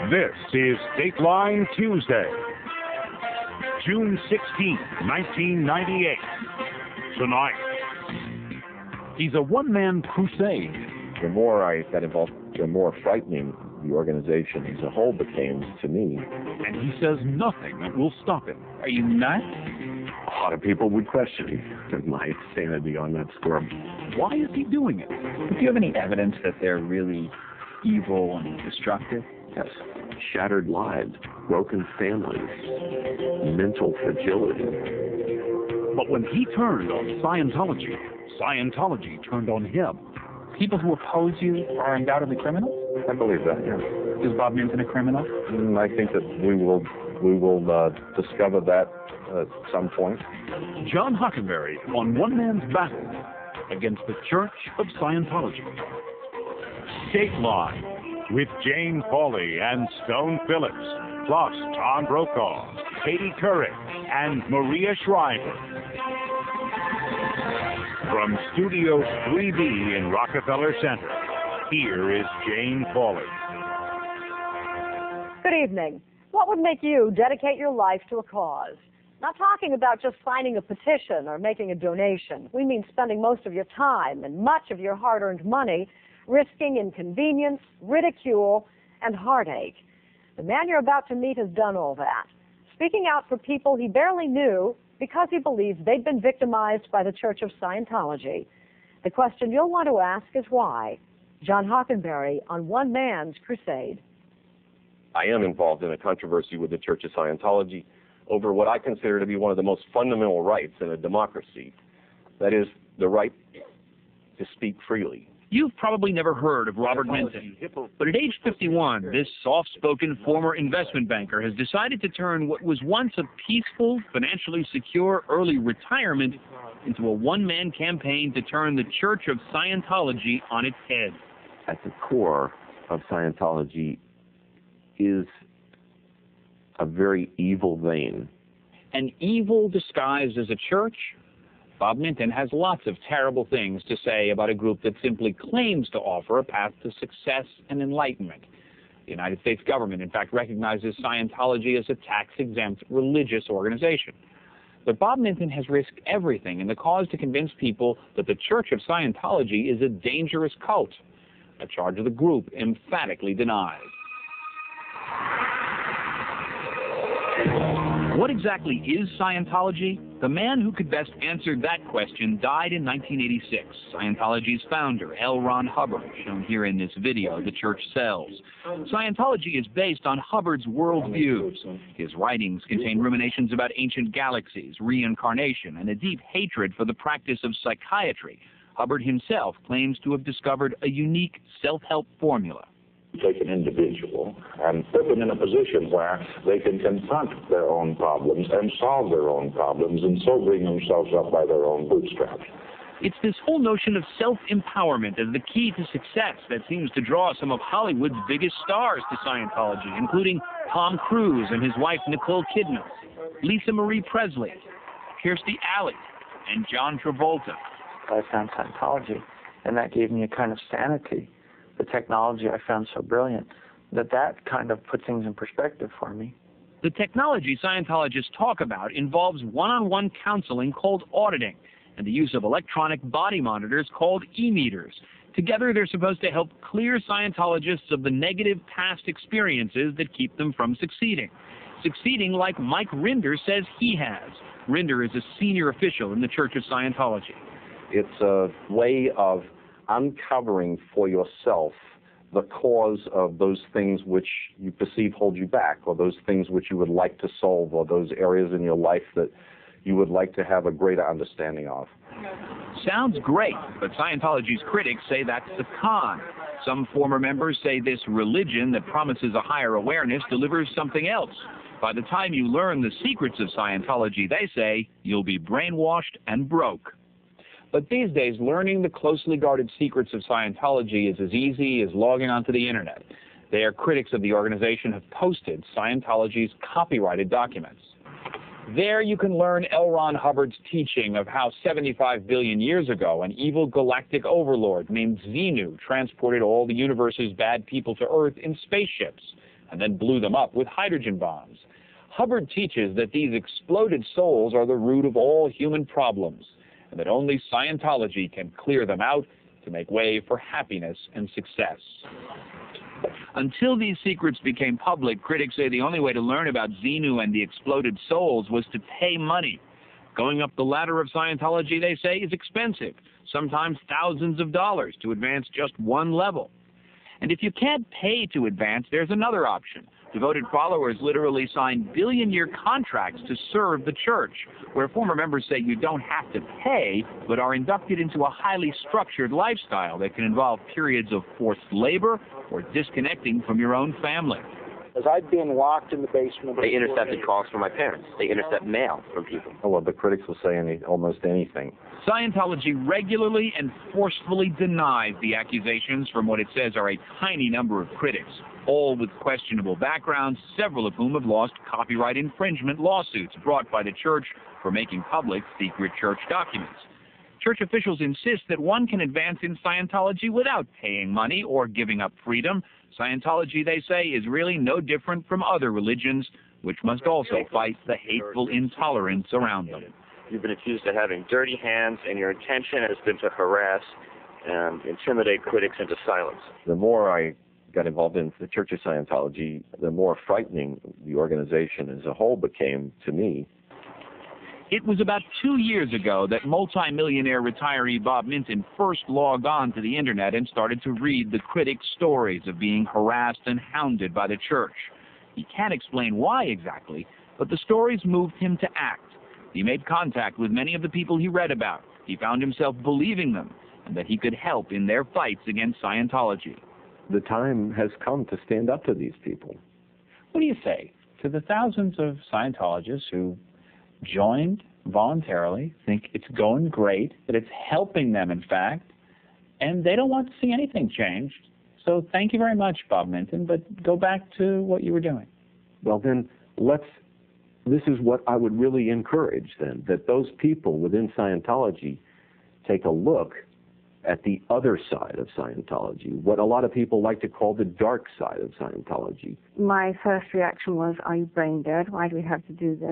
This is Dateline Tuesday, June 16, 1998. Tonight. He's a one-man crusade. The more I got involved, the more frightening the organization as a whole became to me. And he says nothing that will stop him. Are you nuts? A lot of people would question my sanity on that score. Why is he doing it? Do you have any evidence that they're really evil and destructive? Yes. Shattered lives, broken families, mental fragility. But when he turned on Scientology, Scientology turned on him. People who oppose you are undoubtedly criminals? I believe that, yeah. Is Bob Minton a criminal? I think that we will discover that at some point. John Hockenberry on one man's battle against the Church of Scientology. Dateline with Jane Pauley and Stone Phillips, plus Tom Brokaw, Katie Couric, and Maria Shriver. From Studio 3B in Rockefeller Center, here is Jane Pauley. Good evening. What would make you dedicate your life to a cause? Not talking about just signing a petition or making a donation. We mean spending most of your time and much of your hard-earned money risking inconvenience, ridicule, and heartache. The man you're about to meet has done all that, speaking out for people he barely knew because he believes they'd been victimized by the Church of Scientology. The question you'll want to ask is why. John Hockenberry on One Man's Crusade. I am involved in a controversy with the Church of Scientology over what I consider to be one of the most fundamental rights in a democracy. That is, the right to speak freely. You've probably never heard of Robert Minton, but at age 51, this soft-spoken former investment banker has decided to turn what was once a peaceful, financially secure early retirement into a one-man campaign to turn the Church of Scientology on its head. At the core of Scientology is a very evil vein. An evil disguised as a church? Bob Minton has lots of terrible things to say about a group that simply claims to offer a path to success and enlightenment. The United States government, in fact, recognizes Scientology as a tax-exempt religious organization. But Bob Minton has risked everything in the cause to convince people that the Church of Scientology is a dangerous cult, a charge the group emphatically denies. What exactly is Scientology? The man who could best answer that question died in 1986. Scientology's founder, L. Ron Hubbard, shown here in this video, The Church Sells. Scientology is based on Hubbard's worldviews. His writings contain ruminations about ancient galaxies, reincarnation, and a deep hatred for the practice of psychiatry. Hubbard himself claims to have discovered a unique self-help formula. Take an individual and put them in a position where they can confront their own problems and solve their own problems and so bring themselves up by their own bootstraps. It's this whole notion of self-empowerment as the key to success that seems to draw some of Hollywood's biggest stars to Scientology, including Tom Cruise and his wife Nicole Kidman, Lisa Marie Presley, Kirstie Alley, and John Travolta. I found Scientology, and that gave me a kind of sanity. The technology I found so brilliant that kind of put things in perspective for me. The technology Scientologists talk about involves one-on-one counseling called auditing and the use of electronic body monitors called e-meters. Together, they're supposed to help clear Scientologists of the negative past experiences that keep them from succeeding. Succeeding like Mike Rinder says he has. Rinder is a senior official in the Church of Scientology. It's a way of uncovering for yourself the cause of those things which you perceive hold you back, or those things which you would like to solve, or those areas in your life that you would like to have a greater understanding of. Sounds great, but Scientology's critics say that's the con. Some former members say this religion that promises a higher awareness delivers something else. By the time you learn the secrets of Scientology, they say, you'll be brainwashed and broke. But these days, learning the closely guarded secrets of Scientology is as easy as logging onto the internet. Their critics of the organization have posted Scientology's copyrighted documents. There you can learn L. Ron Hubbard's teaching of how 75 billion years ago, an evil galactic overlord named Xenu transported all the universe's bad people to Earth in spaceships. and then blew them up with hydrogen bombs. Hubbard teaches that these exploded souls are the root of all human problems, and that only Scientology can clear them out to make way for happiness and success. Until these secrets became public, critics say the only way to learn about Xenu and the exploded souls was to pay money. Going up the ladder of Scientology, they say, is expensive, sometimes thousands of dollars to advance just one level. And if you can't pay to advance, there's another option. Devoted followers literally sign billion-year contracts to serve the church, where former members say you don't have to pay, but are inducted into a highly structured lifestyle that can involve periods of forced labor or disconnecting from your own family. As I've been locked in the basement. They intercepted calls from my parents. They intercept mail from people. Oh, well, the critics will say almost anything. Scientology regularly and forcefully denies the accusations from what it says are a tiny number of critics, all with questionable backgrounds, several of whom have lost copyright infringement lawsuits brought by the church for making public secret church documents. Church officials insist that one can advance in Scientology without paying money or giving up freedom. Scientology, they say, is really no different from other religions, which must also fight the hateful intolerance around them. You've been accused of having dirty hands, and your intention has been to harass and intimidate critics into silence. The more I got involved in the Church of Scientology, the more frightening the organization as a whole became to me. It was about 2 years ago that multimillionaire retiree Bob Minton first logged on to the internet and started to read the critics' stories of being harassed and hounded by the church. He can't explain why exactly, but the stories moved him to act. He made contact with many of the people he read about. He found himself believing them and that he could help in their fights against Scientology. The time has come to stand up to these people. What do you say to the thousands of Scientologists who joined voluntarily, think it's going great, that it's helping them, in fact, and they don't want to see anything changed? So thank you very much, Bob Minton, but go back to what you were doing. Well, then, this is what I would really encourage, then, that those people within Scientology take a look at the other side of Scientology, what a lot of people like to call the dark side of Scientology. My first reaction was, are you brain dead? Why do we have to do this?